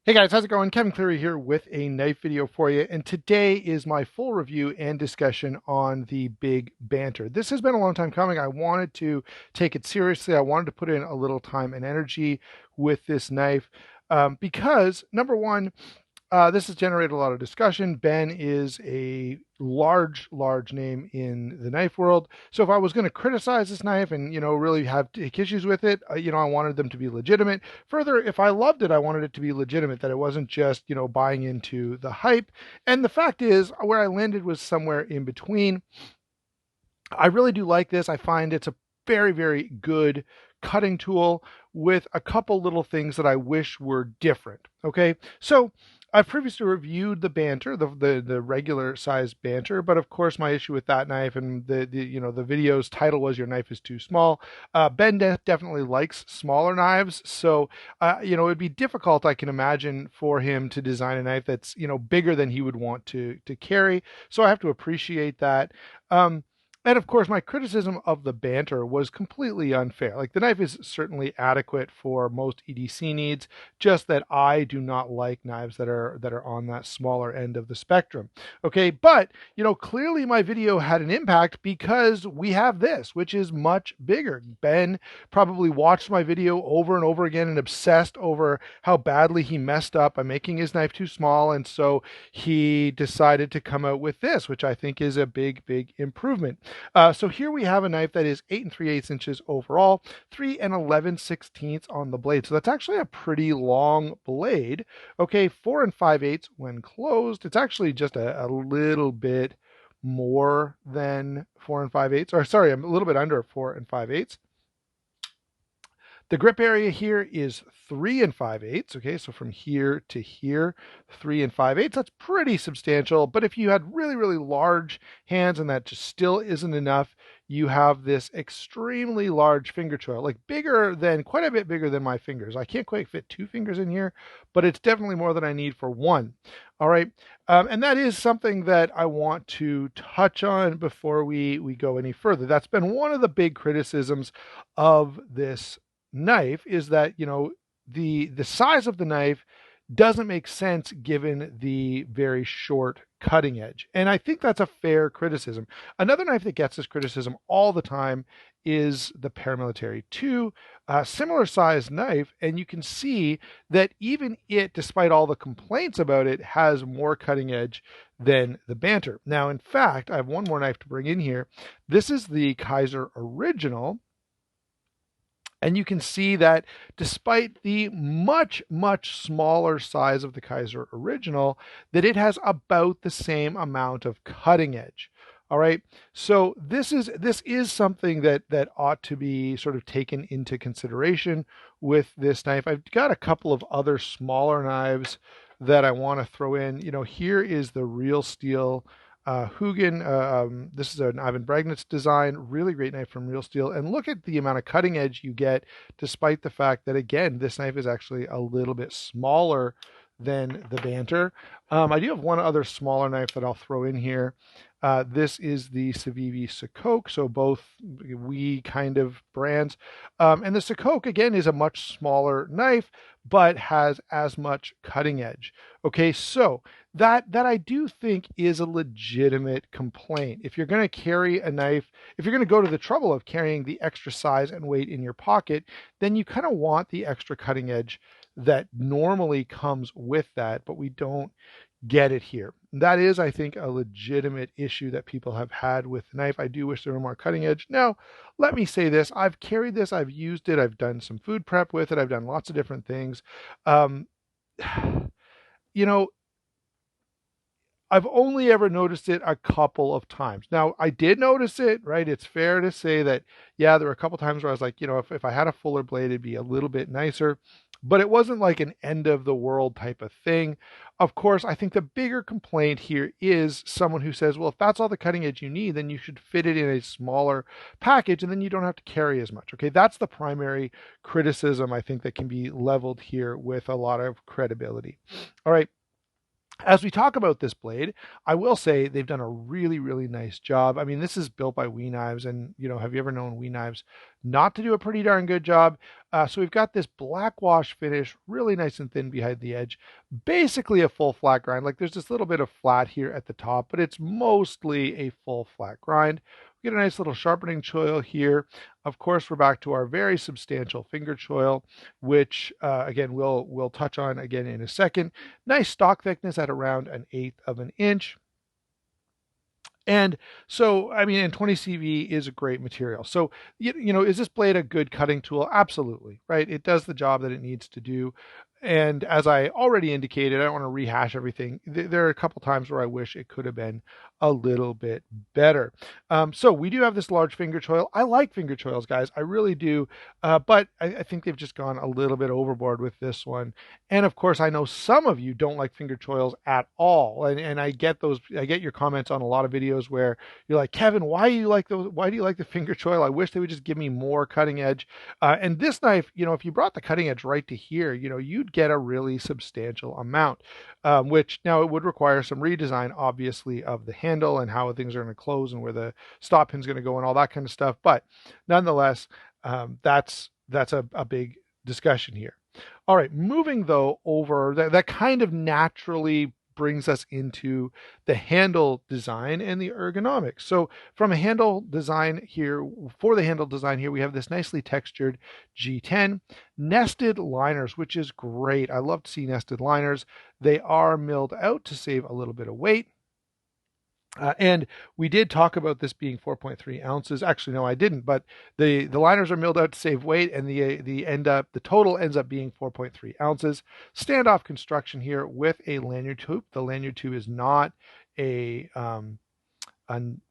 Hey guys, how's it going? Kevin Cleary here with a knife video for you, and today is my full review and discussion on the Big Banter. This has been a long time coming. I wanted to take it seriously. I wanted to put in a little time and energy with this knife because, number one, this has generated a lot of discussion. Ben is a large name in the knife world. So if I was going to criticize this knife and, really have take issues with it, I wanted them to be legitimate. Further, if I loved it, I wanted it to be legitimate, that it wasn't just, buying into the hype. And the fact is, where I landed was somewhere in between. I really do like this. I find it's a very good cutting tool with a couple little things that I wish were different. Okay, so I've previously reviewed the Banter, the regular size Banter, but of course my issue with that knife and the video's title was "Your Knife is Too Small." Ben definitely likes smaller knives, so it'd be difficult, I can imagine, for him to design a knife that's bigger than he would want to carry. So I have to appreciate that. And of course, my criticism of the Banter was completely unfair. Like, the knife is certainly adequate for most EDC needs, just that I do not like knives that are on that smaller end of the spectrum. Okay, but clearly my video had an impact because we have this, which is much bigger. Ben probably watched my video over and over again and obsessed over how badly he messed up by making his knife too small, and so he decided to come out with this, which I think is a big improvement. So here we have a knife that is 8 3/8 inches overall, 3 11/16 on the blade. So that's actually a pretty long blade. Okay, 4 5/8 when closed. It's actually just a little bit more than 4 5/8, or sorry, a little bit under 4 5/8. The grip area here is 3 5/8. Okay, so from here to here, 3 5/8. That's pretty substantial. But if you had really large hands and that just still isn't enough, you have this extremely large finger choil, like quite a bit bigger than my fingers. I can't quite fit 2 fingers in here, but it's definitely more than I need for 1. All right, and that is something that I want to touch on before we go any further. That's been one of the big criticisms of this knife, is that the size of the knife doesn't make sense given the very short cutting edge, and I think that's a fair criticism. Another knife that gets this criticism all the time is the Paramilitary 2, similar size knife, and you can see that even it, despite all the complaints about it, has more cutting edge than the Banter. Now, in fact, I have one more knife to bring in here. This is the Kizer Original. And you can see that despite the much smaller size of the Kizer Original, that it has about the same amount of cutting edge. All right, so this is something that ought to be sort of taken into consideration with this knife. I've got a couple of other smaller knives that I want to throw in. Here is the Real Steel Hugin. This is an Ivan Bragnitz design, really great knife from Real Steel. And look at the amount of cutting edge you get, despite the fact that, again, this knife is actually a little bit smaller than the Banter. I do have one other smaller knife that I'll throw in here. This is the Civivi Secoke, so both WE kind of brands. And the Secoke, again, is a much smaller knife, but has as much cutting edge. Okay, so that I do think is a legitimate complaint. If you're going to carry a knife, if you're going to go to the trouble of carrying the extra size and weight in your pocket, then you kind of want the extra cutting edge that normally comes with that, but we don't get it here. That is, I think, a legitimate issue that people have had with the knife. I do wish there were more cutting edge. Now, let me say this. I've carried this. I've used it. I've done some food prep with it. I've done lots of different things. You know, I've only ever noticed it a couple of times. Now, I did notice it, right? It's fair to say that, yeah, there were a couple times where I was like, if I had a fuller blade, it'd be a little bit nicer. But it wasn't like an end of the world type of thing. Of course, I think the bigger complaint here is someone who says, well, if that's all the cutting edge you need, then you should fit it in a smaller package and then you don't have to carry as much. Okay, that's the primary criticism I think that can be leveled here with a lot of credibility. All right. As we talk about this blade, I will say they've done a really, really nice job. I mean, this is built by We Knives, and have you ever known We Knives not to do a pretty darn good job? So we've got this black wash finish, really nice and thin behind the edge, basically a full flat grind. Like there's this little bit of flat here at the top, but it's mostly a full flat grind. We get a nice little sharpening choil here. Of course, we're back to our very substantial finger choil, which again we'll touch on again in a second. Nice stock thickness at around 1/8 of an inch. And so, I mean, and 20 CV is a great material. So, is this blade a good cutting tool? Absolutely, right? It does the job that it needs to do. And as I already indicated, I don't want to rehash everything. There are a couple times where I wish it could have been a little bit better. So we do have this large finger choil. I like finger choils, guys. I really do. But I think they've just gone a little bit overboard with this one. And of course, I know some of you don't like finger choils at all. And I get your comments on a lot of videos where you're like, Kevin, why do you like the finger choil? I wish they would just give me more cutting edge. And this knife, if you brought the cutting edge right to here, you'd get a really substantial amount, which now it would require some redesign, obviously, of the handle and how things are going to close and where the stop pin's going to go and all that kind of stuff. But nonetheless, that's a big discussion here. All right, moving though over that kind of naturally brings us into the handle design and the ergonomics. So from a handle design here, we have this nicely textured G10 nested liners, which is great. I love to see nested liners. They are milled out to save a little bit of weight. And we did talk about this being 4.3 ounces. Actually, no, I didn't. But the liners are milled out to save weight, and the total ends up being 4.3 ounces. Standoff construction here with a lanyard tube. The lanyard tube is not a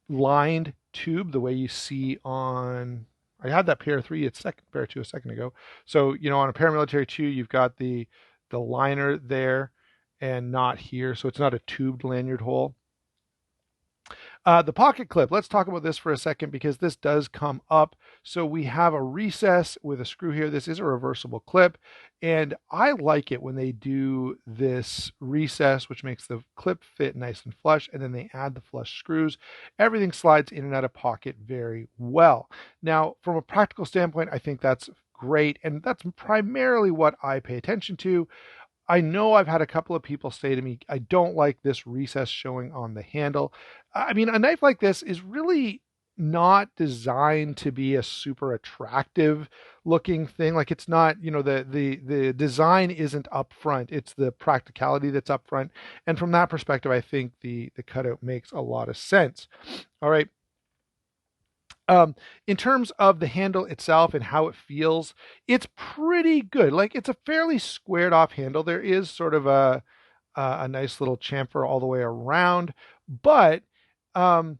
lined tube the way you see on. I had that pair 3, pair 2 a second ago. So on a paramilitary 2, you've got the liner there, and not here. So it's not a tubed lanyard hole. The pocket clip, let's talk about this for a second because this does come up. So we have a recess with a screw here. This is a reversible clip, and I like it when they do this recess, which makes the clip fit nice and flush, and then they add the flush screws. Everything slides in and out of pocket very well. Now, from a practical standpoint, I think that's great, and that's primarily what I pay attention to. I know I've had a couple of people say to me, I don't like this recess showing on the handle. I mean, a knife like this is really not designed to be a super attractive looking thing. Like it's not, the design isn't up front. It's the practicality that's up front. And from that perspective, I think the cutout makes a lot of sense. All right. In terms of the handle itself and how it feels, it's pretty good. Like it's a fairly squared off handle. There is sort of a nice little chamfer all the way around, but and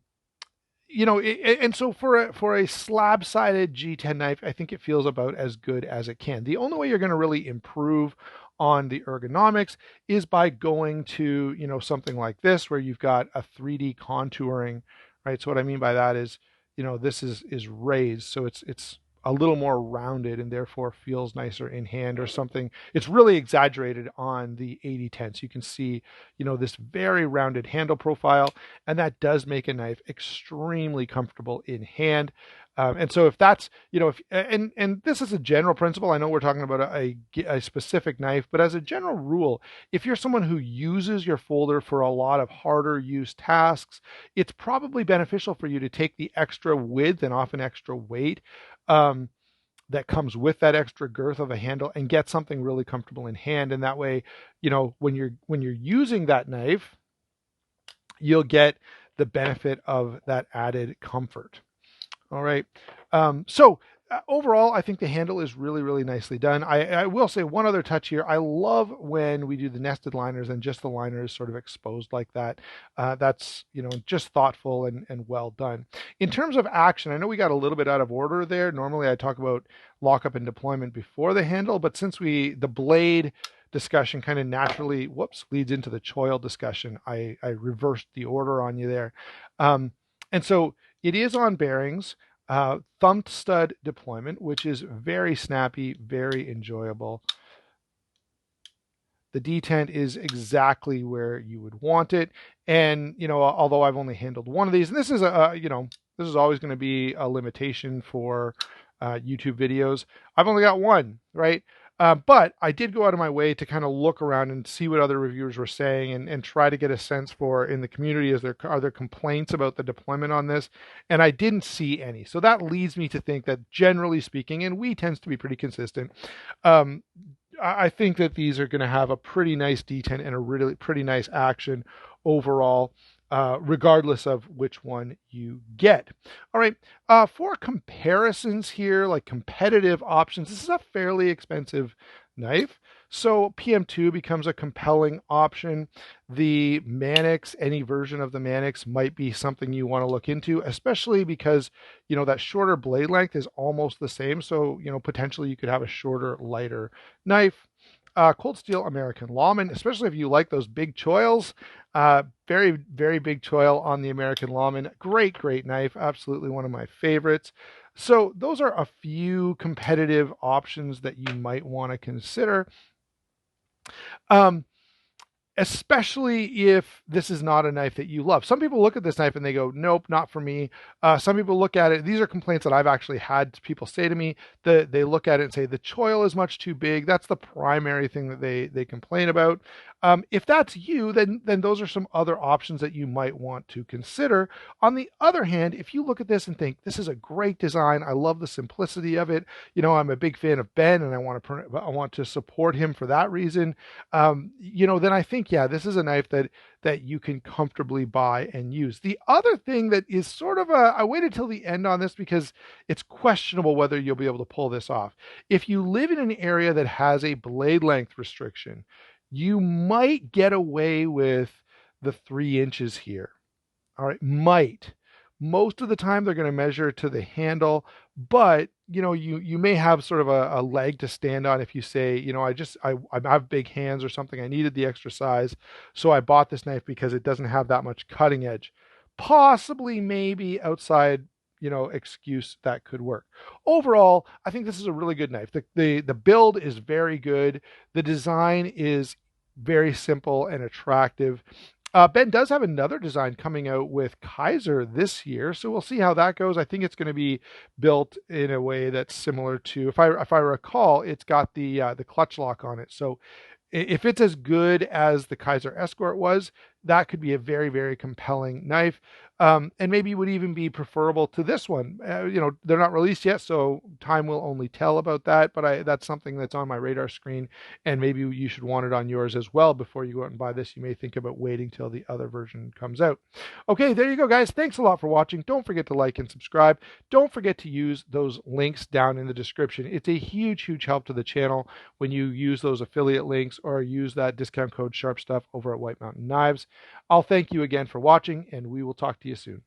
so for a slab sided G10 knife, I think it feels about as good as it can. The only way you're going to really improve on the ergonomics is by going to something like this where you've got a 3D contouring, right? So what I mean by that is this is raised, so it's a little more rounded and therefore feels nicer in hand or something. It's really exaggerated on the 8010, so you can see this very rounded handle profile, and that does make a knife extremely comfortable in hand. And so if that's, and this is a general principle. I know we're talking about a specific knife, but as a general rule, if you're someone who uses your folder for a lot of harder use tasks, it's probably beneficial for you to take the extra width and often extra weight that comes with that extra girth of a handle and get something really comfortable in hand. And that way, when you're using that knife, you'll get the benefit of that added comfort. All right. So overall, I think the handle is really, really nicely done. I will say one other touch here. I love when we do the nested liners and just the liner is sort of exposed like that. That's, just thoughtful and well done. In terms of action, I know we got a little bit out of order there. Normally I talk about lockup and deployment before the handle, but since the blade discussion kind of naturally, leads into the choil discussion, I reversed the order on you there. And so it is on bearings, thumb stud deployment, which is very snappy, very enjoyable. The detent is exactly where you would want it. And, although I've only handled one of these, and this is this is always going to be a limitation for YouTube videos. I've only got one, right? But I did go out of my way to kind of look around and see what other reviewers were saying, and try to get a sense for in the community, are there complaints about the deployment on this? And I didn't see any. So that leads me to think that, generally speaking, and we tends to be pretty consistent, I think that these are going to have a pretty nice detent and a really pretty nice action overall, regardless of which one you get. All right, for comparisons here, like competitive options, this is a fairly expensive knife. So PM2 becomes a compelling option. The Manix, any version of the Manix, might be something you want to look into, especially because, that shorter blade length is almost the same. So, potentially you could have a shorter, lighter knife. Cold Steel American Lawman, especially if you like those big choils. Very, very big choil on the American Lawman. Great, great knife. Absolutely one of my favorites. So those are a few competitive options that you might want to consider. Especially if this is not a knife that you love. Some people look at this knife and they go, nope, not for me. Some people look at it. These are complaints that I've actually had people say to me. That they look at it and say the choil is much too big. That's the primary thing that they complain about. If that's you, then those are some other options that you might want to consider. On the other hand, if you look at this and think this is a great design, I love the simplicity of it. I'm a big fan of Ben, and I want to support him for that reason. Then I think, yeah, this is a knife that you can comfortably buy and use. The other thing that is sort of I waited till the end on this because it's questionable whether you'll be able to pull this off. If you live in an area that has a blade length restriction, you might get away with the 3 inches here. All right, might. Most of the time they're going to measure to the handle, but you may have sort of a leg to stand on if you say, I have big hands or something. I needed the extra size, so I bought this knife because it doesn't have that much cutting edge. Possibly, maybe outside, excuse that could work. Overall, I think this is a really good knife. The build is very good. The design is very simple and attractive. Ben does have another design coming out with Kizer this year, so we'll see how that goes. I think it's going to be built in a way that's similar to, if I recall, it's got the clutch lock on it. So if it's as good as the Kizer Escort was, that could be a very, very compelling knife. And maybe would even be preferable to this one. They're not released yet, so time will only tell about that. But that's something that's on my radar screen, and maybe you should want it on yours as well before you go out and buy this. You may think about waiting till the other version comes out. Okay, there you go, guys. Thanks a lot for watching. Don't forget to like and subscribe. Don't forget to use those links down in the description. It's a huge, huge help to the channel when you use those affiliate links or use that discount code SHARPSTUFF over at White Mountain Knives. I'll thank you again for watching, and we will talk to you soon.